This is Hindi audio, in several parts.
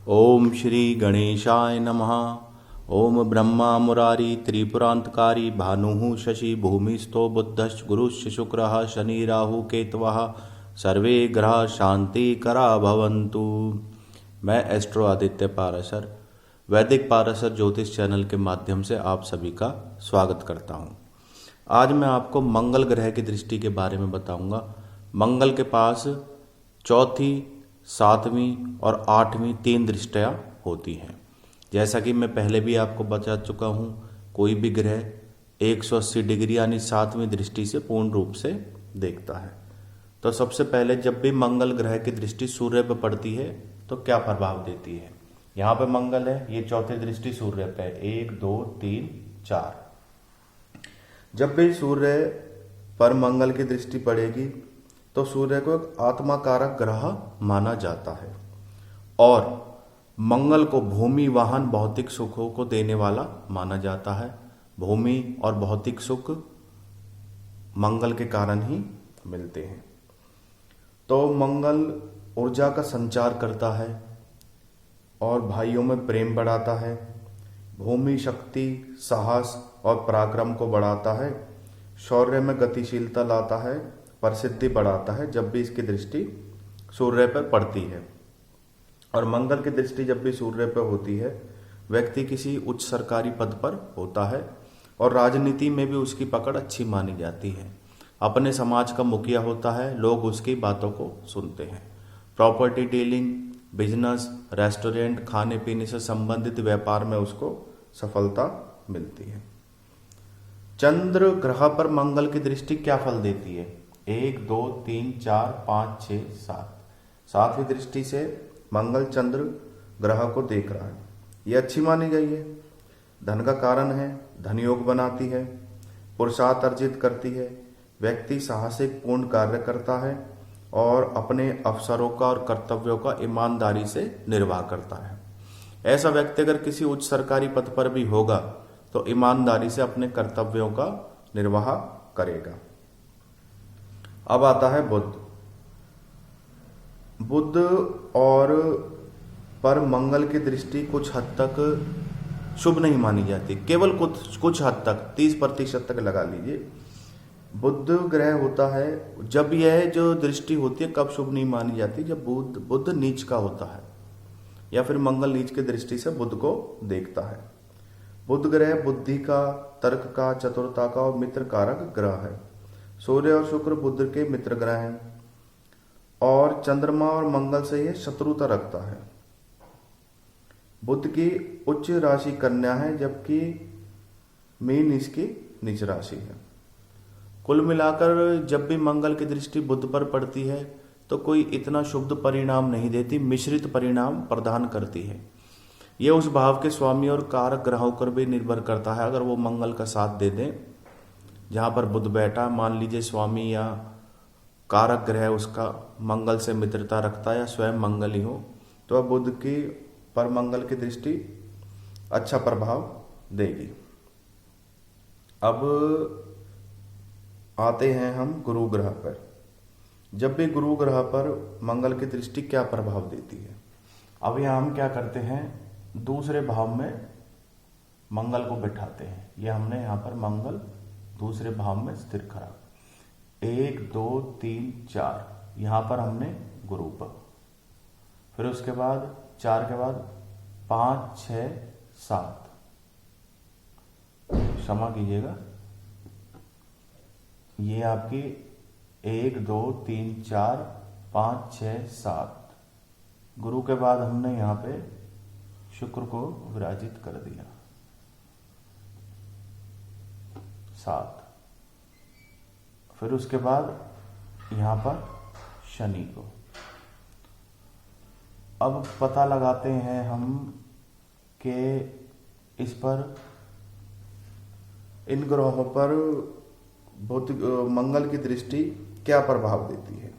ओम श्री गणेशाय नमः। ओम ब्रह्मा मुरारी त्रिपुरांतकारी भानु शशि भूमिस्थो बुद्धश्च गुरुश्च शुक्रः शनि राहु केतवः सर्वे ग्रह शांति करा भवन्तु। मैं एस्ट्रो आदित्य पाराशर वैदिक पाराशर ज्योतिष चैनल के माध्यम से आप सभी का स्वागत करता हूं। आज मैं आपको मंगल ग्रह की दृष्टि के बारे में बताऊंगा। मंगल के पास चौथी, सातवीं और आठवीं तीन दृष्टियां होती हैं। जैसा कि मैं पहले भी आपको बता चुका हूं, कोई भी ग्रह 180 डिग्री यानी सातवीं दृष्टि से पूर्ण रूप से देखता है। तो सबसे पहले जब भी मंगल ग्रह की दृष्टि सूर्य पर पड़ती है तो क्या प्रभाव देती है। यहाँ पे मंगल है, ये चौथी दृष्टि सूर्य पे है, 1 2 3 4। जब भी सूर्य पर मंगल की दृष्टि पड़ेगी तो सूर्य को एक आत्मा कारक ग्रह माना जाता है और मंगल को भूमि वाहन भौतिक सुखों को देने वाला माना जाता है। भूमि और भौतिक सुख मंगल के कारण ही मिलते हैं। तो मंगल ऊर्जा का संचार करता है और भाइयों में प्रेम बढ़ाता है। भूमि शक्ति, साहस और पराक्रम को बढ़ाता है। शौर्य में गतिशीलता लाता है, प्रसिद्धि बढ़ाता है जब भी इसकी दृष्टि सूर्य पर पड़ती है। और मंगल की दृष्टि जब भी सूर्य पर होती है, व्यक्ति किसी उच्च सरकारी पद पर होता है और राजनीति में भी उसकी पकड़ अच्छी मानी जाती है। अपने समाज का मुखिया होता है, लोग उसकी बातों को सुनते हैं। प्रॉपर्टी डीलिंग, बिजनेस, रेस्टोरेंट, खाने पीने से संबंधित व्यापार में उसको सफलता मिलती है। चंद्र ग्रह पर मंगल की दृष्टि क्या फल देती है? 1 2 3 4 5 6 7। सातवीं दृष्टि से मंगल चंद्र ग्रह को देख रहा है, ये अच्छी मानी गई है। धन का कारण है, धन योग बनाती है, पुरुषार्थ अर्जित करती है। व्यक्ति साहसिक पूर्ण कार्य करता है और अपने अवसरों का और कर्तव्यों का ईमानदारी से निर्वाह करता है। ऐसा व्यक्ति अगर किसी उच्च सरकारी पद पर भी होगा तो ईमानदारी से अपने कर्तव्यों का निर्वाह करेगा। अब आता है बुध। बुध और पर मंगल की दृष्टि कुछ हद तक शुभ नहीं मानी जाती, केवल कुछ हद तक 30% तक लगा लीजिए। बुध ग्रह होता है, जब यह जो दृष्टि होती है कब शुभ नहीं मानी जाती, जब बुध नीच का होता है या फिर मंगल नीच की दृष्टि से बुध को देखता है। बुध ग्रह बुद्धि का, तर्क का, चतुरता का और मित्र कारक ग्रह है। सूर्य और शुक्र बुध के मित्र ग्रह हैं और चंद्रमा और मंगल से यह शत्रुता रखता है। बुध की उच्च राशि कन्या है जबकि मीन इसकी नीच राशि है। कुल मिलाकर जब भी मंगल की दृष्टि बुध पर पड़ती है तो कोई इतना शुभ परिणाम नहीं देती, मिश्रित परिणाम प्रदान करती है। यह उस भाव के स्वामी और कारक ग्रहों पर भी निर्भर करता है। अगर वो मंगल का साथ दे दें, जहां पर बुध बैठा, मान लीजिए स्वामी या कारक ग्रह उसका मंगल से मित्रता रखता है या स्वयं मंगल ही हो, तो बुध की पर मंगल की दृष्टि अच्छा प्रभाव देगी। अब आते हैं हम गुरु ग्रह पर। जब भी गुरु ग्रह पर मंगल की दृष्टि क्या प्रभाव देती है। अब यहां हम क्या करते हैं, दूसरे भाव में मंगल को बिठाते हैं। यह हमने यहां पर मंगल दूसरे भाव में स्थिर करा। 1 2 3 4, यहां पर हमने गुरु पर, फिर उसके बाद 4 के बाद 5 6 7, क्षमा कीजिएगा, ये आपकी 1 2 3 4 5 6 7। गुरु के बाद हमने यहां पे शुक्र को विराजित कर दिया 7, फिर उसके बाद यहां पर शनि को। अब पता लगाते हैं हम कि इस पर, इन ग्रहों पर भौतिक मंगल की दृष्टि क्या प्रभाव देती है।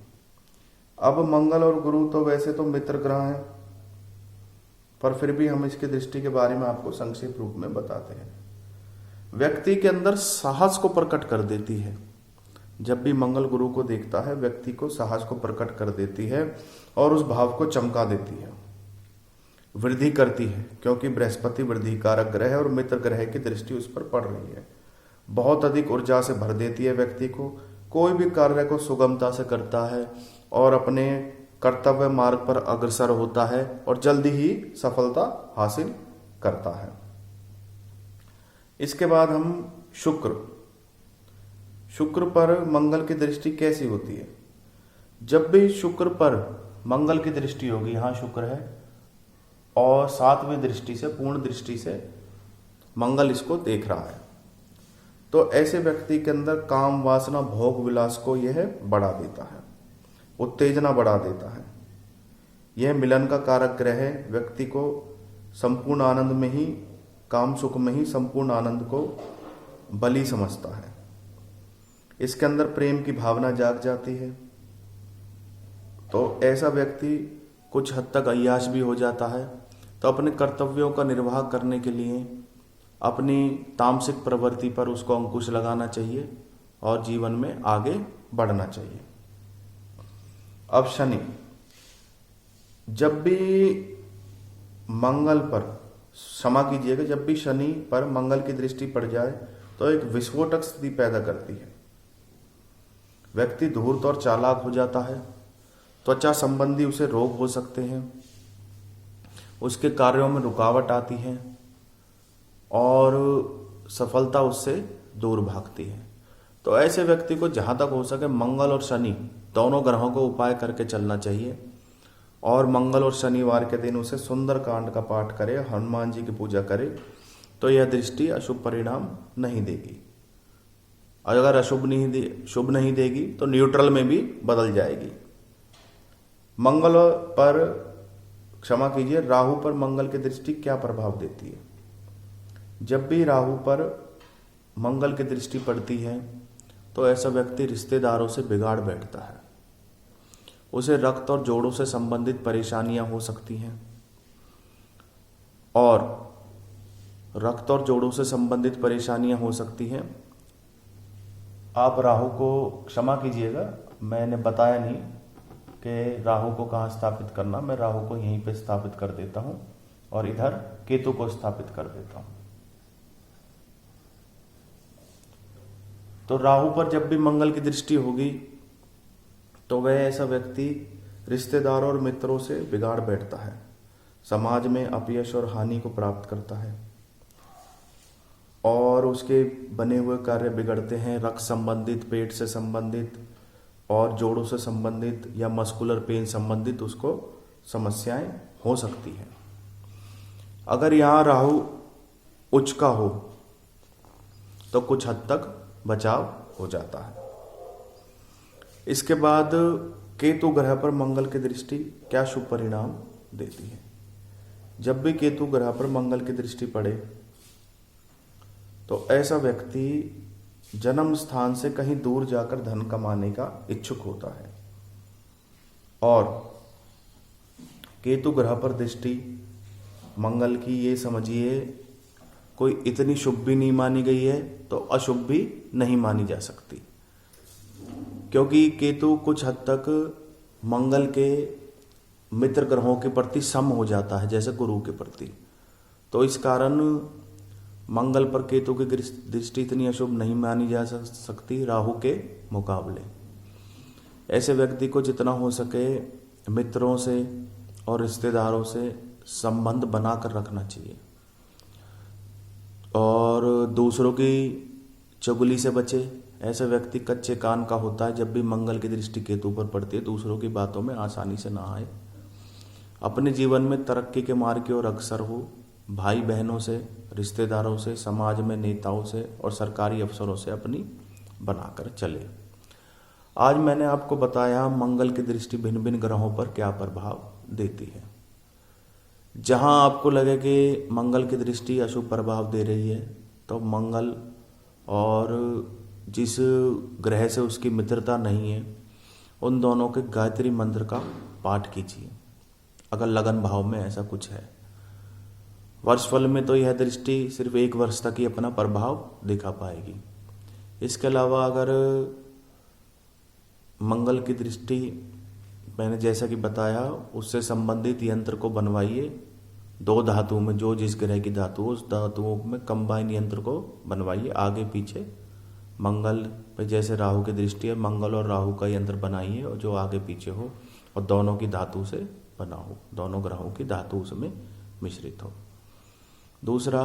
अब मंगल और गुरु तो वैसे तो मित्र ग्रह हैं, पर फिर भी हम इसकी दृष्टि के बारे में आपको संक्षिप्त रूप में बताते हैं। व्यक्ति के अंदर साहस को प्रकट कर देती है। जब भी मंगल गुरु को देखता है, व्यक्ति को साहस को प्रकट कर देती है और उस भाव को चमका देती है। वृद्धि करती है, क्योंकि बृहस्पति वृद्धि कारक ग्रह है और मित्र ग्रह की दृष्टि उस पर पड़ रही है। बहुत अधिक ऊर्जा से भर देती है व्यक्ति को, कोई भी कार्य को सुगमता से करता है और अपने कर्तव्य मार्ग पर अग्रसर होता है और जल्दी ही सफलता हासिल करता है। इसके बाद हम शुक्र पर मंगल की दृष्टि कैसी होती है? जब भी शुक्र पर मंगल की दृष्टि होगी, यहां शुक्र है और 7वीं दृष्टि से, पूर्ण दृष्टि से मंगल इसको देख रहा है, तो ऐसे व्यक्ति के अंदर काम वासना भोग विलास को यह बढ़ा देता है, उत्तेजना बढ़ा देता है। यह मिलन का कारक ग्रह है, व्यक्ति को संपूर्ण आनंद में ही, काम सुख में ही संपूर्ण आनंद को बलि समझता है। इसके अंदर प्रेम की भावना जाग जाती है, तो ऐसा व्यक्ति कुछ हद तक अय्याश भी हो जाता है। तो अपने कर्तव्यों का निर्वाह करने के लिए अपनी तामसिक प्रवृत्ति पर उसको अंकुश लगाना चाहिए और जीवन में आगे बढ़ना चाहिए। अब शनि, जब भी मंगल पर, क्षमा कीजिएगा, जब भी शनि पर मंगल की दृष्टि पड़ जाए तो एक विस्फोटक स्थिति पैदा करती है। व्यक्ति धूर्त और चालाक हो जाता है, त्वचा संबंधी उसे रोग हो सकते हैं, उसके कार्यों में रुकावट आती है और सफलता उससे दूर भागती है। तो ऐसे व्यक्ति को जहां तक हो सके मंगल और शनि दोनों ग्रहों को उपाय करके चलना चाहिए और मंगल और शनिवार के दिन उसे सुंदर कांड का पाठ करे, हनुमान जी की पूजा करे, तो यह दृष्टि अशुभ परिणाम नहीं देगी। अगर शुभ नहीं देगी तो न्यूट्रल में भी बदल जाएगी। मंगल पर, क्षमा कीजिए, राहु पर मंगल की दृष्टि क्या प्रभाव देती है? जब भी राहु पर मंगल की दृष्टि पड़ती है तो ऐसा व्यक्ति रिश्तेदारों से बिगाड़ बैठता है, उसे रक्त और जोड़ों से संबंधित परेशानियां हो सकती हैं और रक्त और जोड़ों से संबंधित परेशानियां हो सकती हैं। आप राहु को, क्षमा कीजिएगा, मैंने बताया नहीं कि राहु को कहाँ स्थापित करना, मैं राहु को यहीं पे स्थापित कर देता हूं और इधर केतु को स्थापित कर देता हूं। तो राहु पर जब भी मंगल की दृष्टि होगी तो वह ऐसा व्यक्ति रिश्तेदारों और मित्रों से बिगाड़ बैठता है, समाज में अपयश और हानि को प्राप्त करता है और उसके बने हुए कार्य बिगड़ते हैं। रक्त संबंधित, पेट से संबंधित और जोड़ों से संबंधित या मस्कुलर पेन संबंधित उसको समस्याएं हो सकती हैं। अगर यहाँ राहु उच्च का हो तो कुछ हद तक बचाव हो जाता है। इसके बाद केतु ग्रह पर मंगल की दृष्टि क्या शुभ परिणाम देती है? जब भी केतु ग्रह पर मंगल की दृष्टि पड़े तो ऐसा व्यक्ति जन्म स्थान से कहीं दूर जाकर धन कमाने का इच्छुक होता है और केतु ग्रह पर दृष्टि मंगल की, ये समझिए, कोई इतनी शुभ भी नहीं मानी गई है तो अशुभ भी नहीं मानी जा सकती, क्योंकि केतु कुछ हद तक मंगल के मित्र ग्रहों के प्रति सम हो जाता है, जैसे गुरु के प्रति। तो इस कारण मंगल पर केतु की दृष्टि इतनी अशुभ नहीं मानी जा सकती राहु के मुकाबले। ऐसे व्यक्ति को जितना हो सके मित्रों से और रिश्तेदारों से संबंध बनाकर रखना चाहिए और दूसरों की चुगली से बचे। ऐसा व्यक्ति कच्चे कान का होता है, जब भी मंगल की दृष्टि केतु पर पड़ती है दूसरों की बातों में आसानी से ना आए। अपने जीवन में तरक्की के मार्ग की ओर अग्रसर हो, भाई बहनों से, रिश्तेदारों से, समाज में नेताओं से और सरकारी अफसरों से अपनी बनाकर चले। आज मैंने आपको बताया मंगल की दृष्टि भिन्न भिन्न ग्रहों पर क्या प्रभाव देती है। जहां आपको लगे कि मंगल की दृष्टि अशुभ प्रभाव दे रही है तो मंगल और जिस ग्रह से उसकी मित्रता नहीं है उन दोनों के गायत्री मंत्र का पाठ कीजिए, अगर लगन भाव में ऐसा कुछ है। वर्षफल में तो यह दृष्टि सिर्फ 1 वर्ष तक ही अपना प्रभाव दिखा पाएगी। इसके अलावा अगर मंगल की दृष्टि मैंने जैसा कि बताया उससे संबंधित यंत्र को बनवाइए दो धातुओं में जो जिस ग्रह की धातु हो, उस धातुओं में कंबाइन यंत्र को बनवाइए, आगे पीछे मंगल पे जैसे राहु की दृष्टि है, मंगल और राहु का यंत्र बनाइए और जो आगे पीछे हो और दोनों की धातु से बना हो, दोनों ग्रहों की धातु उसमें मिश्रित हो। दूसरा,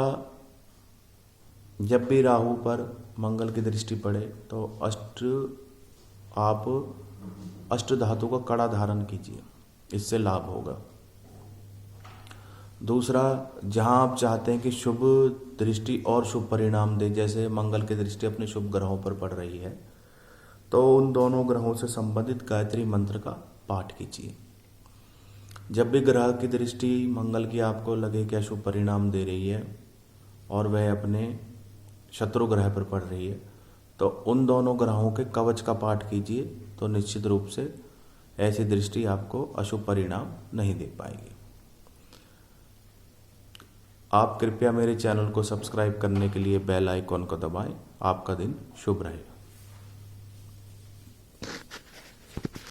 जब भी राहु पर मंगल की दृष्टि पड़े तो आप अष्ट धातु का कड़ा धारण कीजिए, इससे लाभ होगा। दूसरा, जहां आप चाहते हैं कि शुभ दृष्टि और शुभ परिणाम दे, जैसे मंगल की दृष्टि अपने शुभ ग्रहों पर पड़ रही है, तो उन दोनों ग्रहों से संबंधित गायत्री मंत्र का पाठ कीजिए। जब भी ग्रह की दृष्टि मंगल की आपको लगे कि अशुभ परिणाम दे रही है और वह अपने शत्रु ग्रह पर पड़ रही है, तो उन दोनों ग्रहों के कवच का पाठ कीजिए, तो निश्चित रूप से ऐसी दृष्टि आपको अशुभ परिणाम नहीं दे पाएगी। आप कृपया मेरे चैनल को सब्सक्राइब करने के लिए बेल आइकॉन को दबाएं। आपका दिन शुभ रहे।